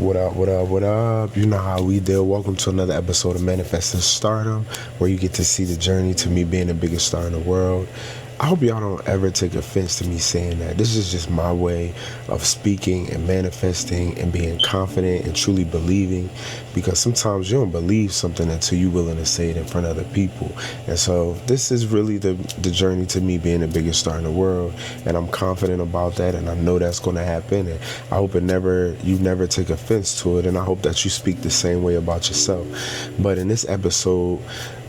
What up, what up, what up? You know how we do. Welcome to another episode of Manifesting Stardom, where you get to see the journey to me being the biggest star in the world. I hope y'all don't ever take offense to me saying that. This is just my way of speaking and manifesting and being confident and truly believing, because sometimes you don't believe something until you're willing to say it in front of other people. And so this is really the journey to me being the biggest star in the world, and I'm confident about that, and I know that's going to happen, and I hope you never take offense to it, and I hope that you speak the same way about yourself. But in this episode,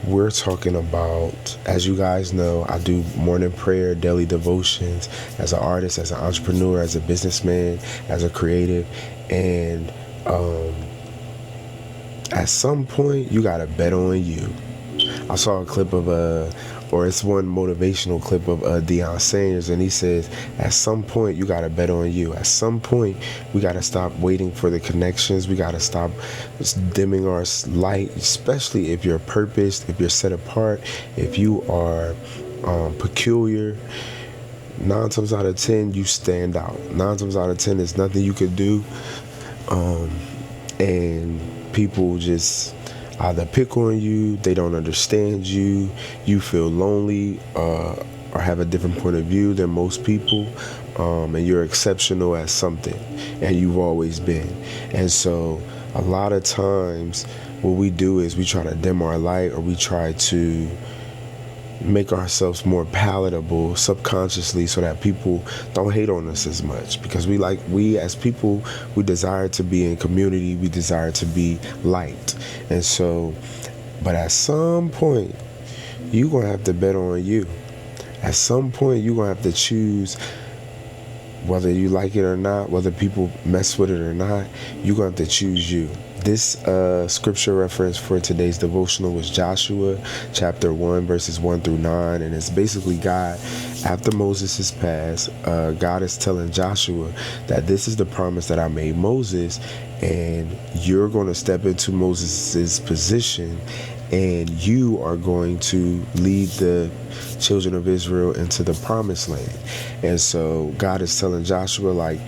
we're talking about, as you guys know, I do morning prayer, daily devotions as an artist, as an entrepreneur, as a businessman, as a creative. And at some point, you got to bet on you. I saw a clip of it's one motivational clip of Deion Sanders, and he says, at some point, you got to bet on you. At some point, we got to stop waiting for the connections. We got to stop dimming our light, especially if you're purposed, if you're set apart, if you are peculiar. 9 times out of 10, you stand out. 9 times out of 10, there's nothing you could do. And people just either pick on you, they don't understand you, you feel lonely, or have a different point of view than most people, and you're exceptional at something, and you've always been. And so a lot of times what we do is we try to dim our light, or we try to make ourselves more palatable subconsciously so that people don't hate on us as much, because we as people, we desire to be in community, we desire to be liked. And so, but at some point, you're gonna have to bet on you. At some point, you're gonna have to choose whether you like it or not, whether people mess with it or not. You're gonna have to choose you. This scripture reference for today's devotional was Joshua chapter 1 verses 1 through 9, and it's basically God, after Moses has passed, God is telling Joshua that this is the promise that I made Moses, and you're going to step into Moses's position, and you are going to lead the children of Israel into the promised land. And so God is telling Joshua, like,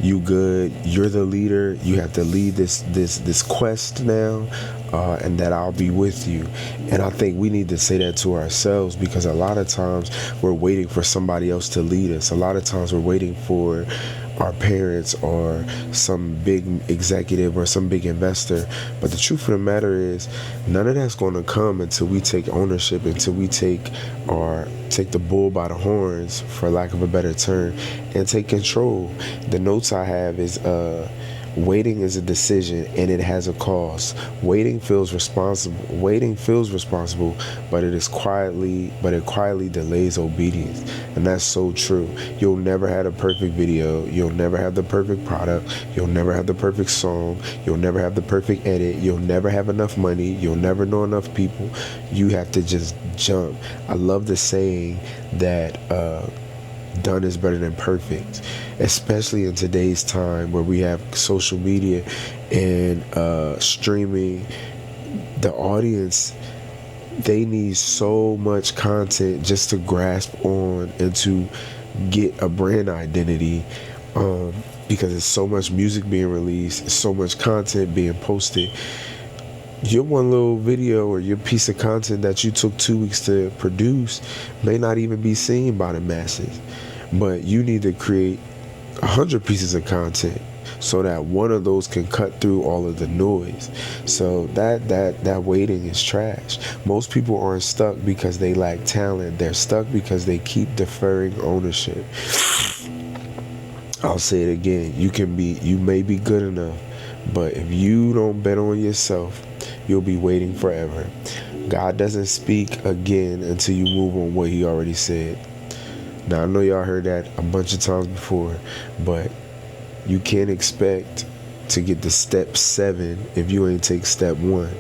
you good, you're the leader, you have to lead this quest now, and that I'll be with you. And I think we need to say that to ourselves, because a lot of times we're waiting for somebody else to lead us. A lot of times we're waiting for our parents or some big executive or some big investor. But the truth of the matter is, none of that's going to come until we take ownership, until we take the bull by the horns, for lack of a better term, and take control. The notes I have is waiting is a decision, and it has a cost. Waiting feels responsible, but it quietly delays obedience. And that's so true. You'll never have a perfect video, you'll never have the perfect product, you'll never have the perfect song, you'll never have the perfect edit, you'll never have enough money, you'll never know enough people. You have to just jump. I love the saying that done is better than perfect, especially in today's time where we have social media and streaming. The audience, they need so much content just to grasp on and to get a brand identity, because there's so much music being released, so much content being posted. Your one little video or your piece of content that you took 2 weeks to produce may not even be seen by the masses, but you need to create 100 pieces of content so that one of those can cut through all of the noise. So that waiting is trash. Most people aren't stuck because they lack talent. They're stuck because they keep deferring ownership. I'll say it again. You may be good enough, but if you don't bet on yourself, you'll be waiting forever. God doesn't speak again until you move on what he already said. Now, I know y'all heard that a bunch of times before, but you can't expect to get to step 7 if you ain't take step 1.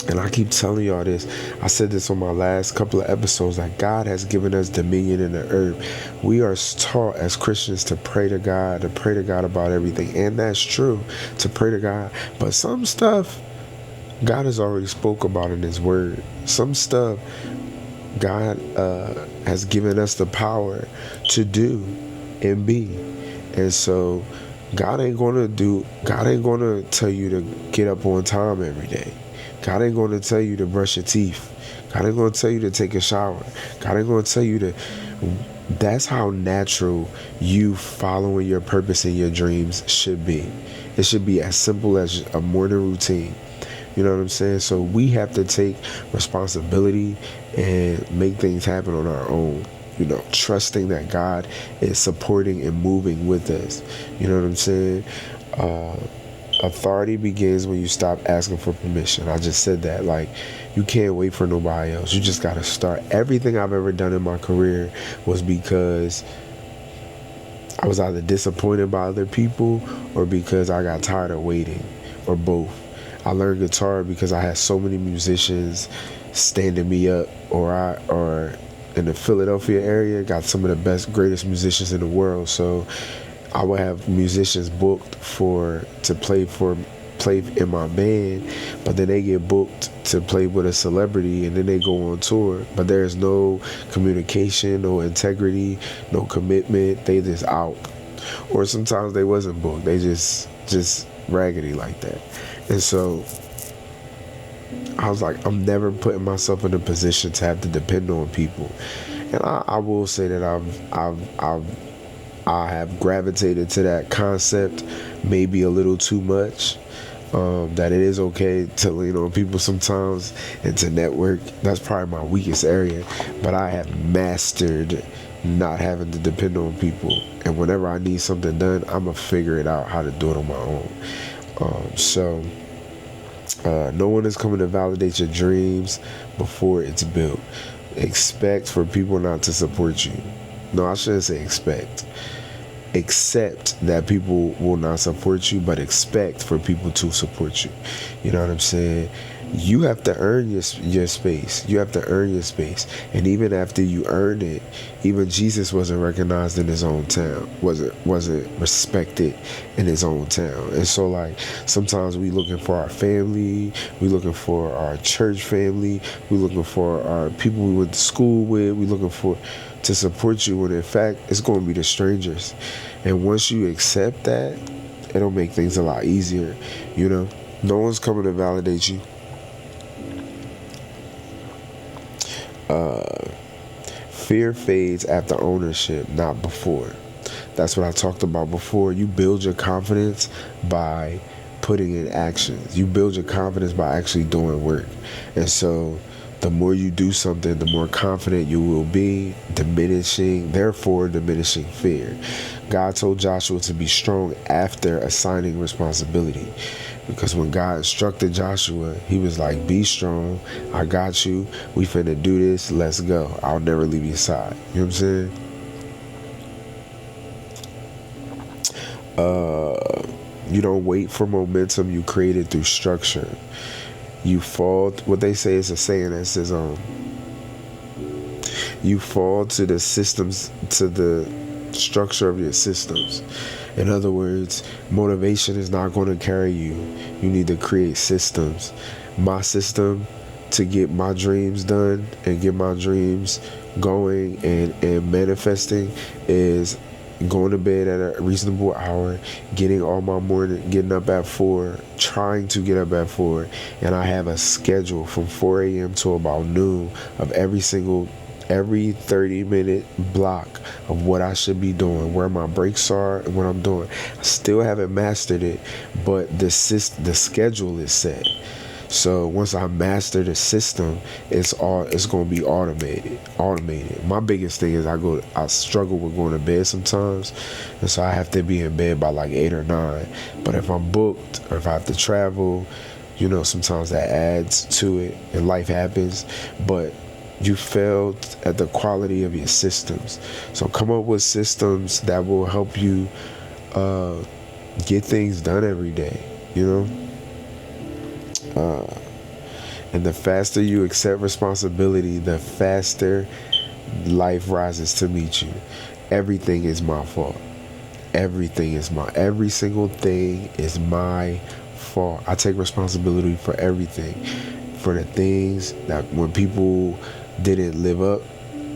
And I keep telling y'all this. I said this on my last couple of episodes, that God has given us dominion in the earth. We are taught as Christians to pray to God about everything. And that's true, to pray to God. But some stuff God has already spoke about in his word. Some stuff God has given us the power to do and be. And so God ain't gonna tell you to get up on time every day. God ain't gonna tell you to brush your teeth. God ain't gonna tell you to take a shower. God ain't gonna tell you to. That's how natural you following your purpose and your dreams should be. It should be as simple as a morning routine. You know what I'm saying? So we have to take responsibility and make things happen on our own. You know, trusting that God is supporting and moving with us. You know what I'm saying? Uh, Authority begins when you stop asking for permission. I just said that. Like, you can't wait for nobody else. You just got to start. Everything I've ever done in my career was because I was either disappointed by other people or because I got tired of waiting, or both. I learned guitar because I had so many musicians standing me up, or in the Philadelphia area got some of the best, greatest musicians in the world. So I would have musicians booked to play in my band, but then they get booked to play with a celebrity, and then they go on tour. But there's no communication, no integrity, no commitment. They just out. Or sometimes they wasn't booked. They just raggedy like that. And so I was like, I'm never putting myself in a position to have to depend on people. And I will say that I have gravitated to that concept maybe a little too much. That it is okay to lean on people sometimes and to network. That's probably my weakest area. But I have mastered not having to depend on people. And whenever I need something done, I'm going to figure it out how to do it on my own. No one is coming to validate your dreams before it's built. Expect for people not to support you. No, I shouldn't say expect. Accept that people will not support you, but expect for people to support you. You know what I'm saying? You have to earn your space. You have to earn your space. And even after you earn it, even Jesus wasn't recognized in his own town, wasn't respected in his own town. And so, like, sometimes we looking for our family, we looking for our church family, we looking for our people we went to school with, we looking for to support you, when in fact it's going to be the strangers. And once you accept that, it'll make things a lot easier. You know, no one's coming to validate you. Fear fades after ownership, not before. That's what I talked about before. You build your confidence by putting in actions. You build your confidence by actually doing work. And so the more you do something, the more confident you will be, diminishing fear. God told Joshua to be strong after assigning responsibility. Because when God instructed Joshua, he was like, be strong, I got you, we finna do this, let's go. I'll never leave your side. You know what I'm saying? You don't wait for momentum, you create it through structure. You fall, what they say is a saying that says, you fall to the systems, to the structure of your systems. In other words, motivation is not going to carry you. You need to create systems. My system to get my dreams done and get my dreams going and manifesting is going to bed at a reasonable hour, getting up at 4, trying to get up at 4, and I have a schedule from 4 a.m. to about noon of every 30-minute block of what I should be doing, where my breaks are, and what I'm doing. I still haven't mastered it, but the schedule is set. So once I master the system, it's going to be automated. My biggest thing is I struggle with going to bed sometimes, and so I have to be in bed by like 8 or 9. But if I'm booked or if I have to travel, you know, sometimes that adds to it, and life happens. But you failed at the quality of your systems. So come up with systems that will help you get things done every day, you know? And the faster you accept responsibility, the faster life rises to meet you. Everything is my fault. Every single thing is my fault. I take responsibility for everything. For the things that when people didn't live up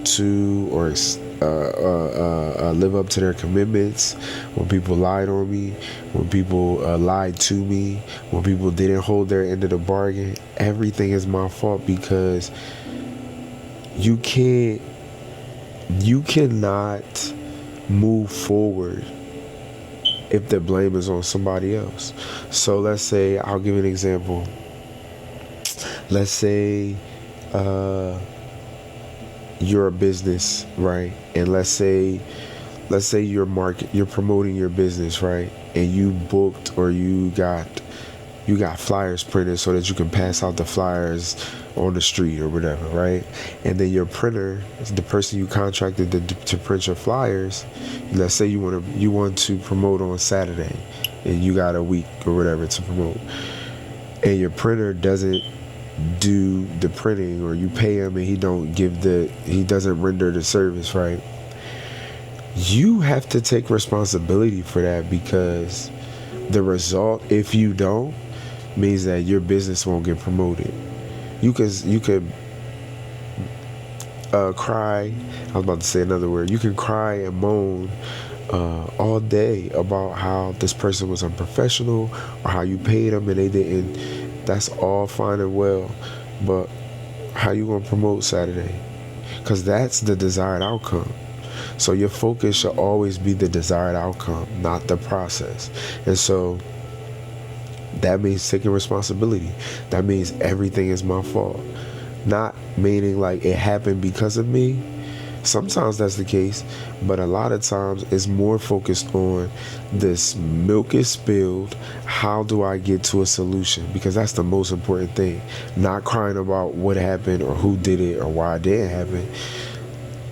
to, or live up to their commitments, when people lied on me, when people lied to me, when people didn't hold their end of the bargain, everything is my fault, because you cannot move forward if the blame is on somebody else. So let's say, I'll give you an example. Let's say you're a business, right? And let's say you're promoting your business, right? And you booked, or you got flyers printed so that you can pass out the flyers on the street or whatever, right? And then your printer, the person you contracted to print your flyers, let's say you want to promote on Saturday, and you got a week or whatever to promote, and your printer doesn't do the printing, or you pay him and he doesn't render the service, right? You have to take responsibility for that, because the result, if you don't, means that your business won't get promoted. You could cry. I was about to say another word. You can cry and moan all day about how this person was unprofessional, or how you paid them and they didn't. That's all fine and well, but how you gonna promote Saturday? Because that's the desired outcome. So your focus should always be the desired outcome, not the process. And so that means taking responsibility. That means everything is my fault. Not meaning like it happened because of me. Sometimes that's the case, but a lot of times it's more focused on this milk is spilled. How do I get to a solution? Because that's the most important thing. Not crying about what happened or who did it or why it didn't happen.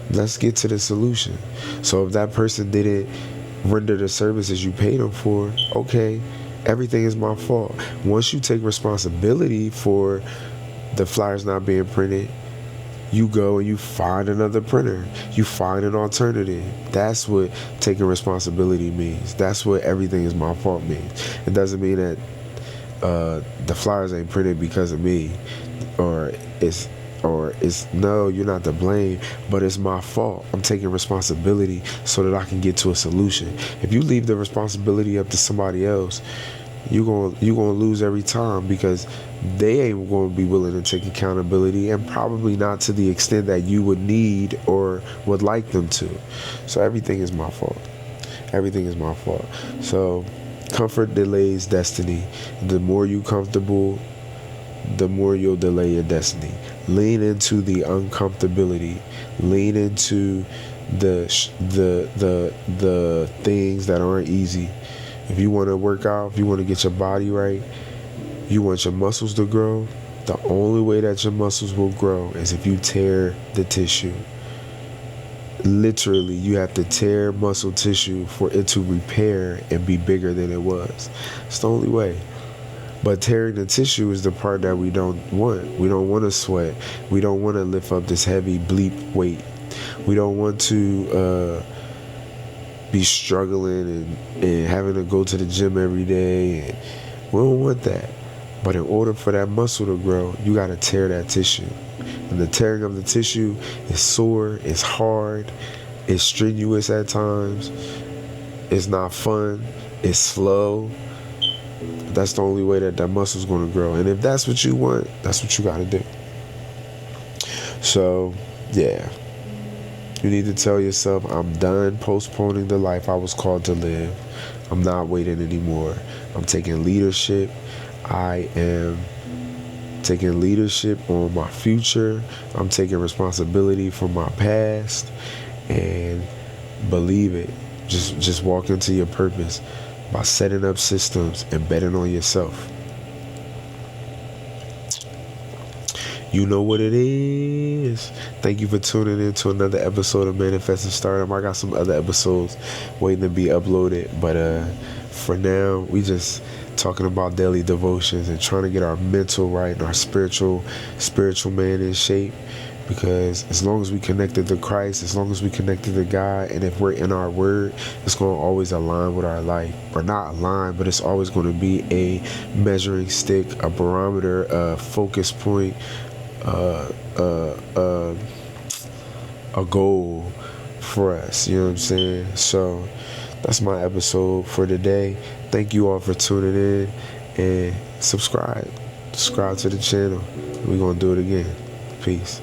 Let's get to the solution. So if that person didn't render the services you paid them for, okay, everything is my fault. Once you take responsibility for the flyers not being printed, you go and you find another printer. You find an alternative. That's what taking responsibility means. That's what everything is my fault means. It doesn't mean that the flyers ain't printed because of me, or it's no, you're not to blame, but it's my fault. I'm taking responsibility so that I can get to a solution. If you leave the responsibility up to somebody else, you're gonna lose every time, because they ain't gonna be willing to take accountability, and probably not to the extent that you would need or would like them to. So everything is my fault. Everything is my fault. So comfort delays destiny. The more you comfortable, the more you'll delay your destiny. Lean into the uncomfortability. Lean into the things that aren't easy. If you want to work out, if you want to get your body right, you want your muscles to grow, the only way that your muscles will grow is if you tear the tissue. Literally, you have to tear muscle tissue for it to repair and be bigger than it was. It's the only way. But tearing the tissue is the part that we don't want. We don't want to sweat. We don't want to lift up this heavy bleep weight. We don't want to be struggling and having to go to the gym every day. And we don't want that. But in order for that muscle to grow, you got to tear that tissue. And the tearing of the tissue is sore, it's hard, it's strenuous at times, it's not fun, it's slow. That's the only way that muscle's going to grow. And if that's what you want, that's what you got to do. So, yeah. You need to tell yourself, I'm done postponing the life I was called to live. I'm not waiting anymore. I'm taking leadership. I am taking leadership on my future. I'm taking responsibility for my past. And believe it. Just walk into your purpose by setting up systems and betting on yourself. You know what it is. Thank you for tuning in to another episode of Manifesting Stardom. I got some other episodes waiting to be uploaded, but for now, we just talking about daily devotions and trying to get our mental right and our spiritual man in shape. Because as long as we connected to Christ, as long as we connected to God, and if we're in our word, it's going to always align with our life. Or not align, but it's always going to be a measuring stick, a barometer, a focus point, a goal for us. You know what I'm saying? So that's my episode for today. Thank you all for tuning in, and subscribe to the channel. We're gonna do it again. Peace.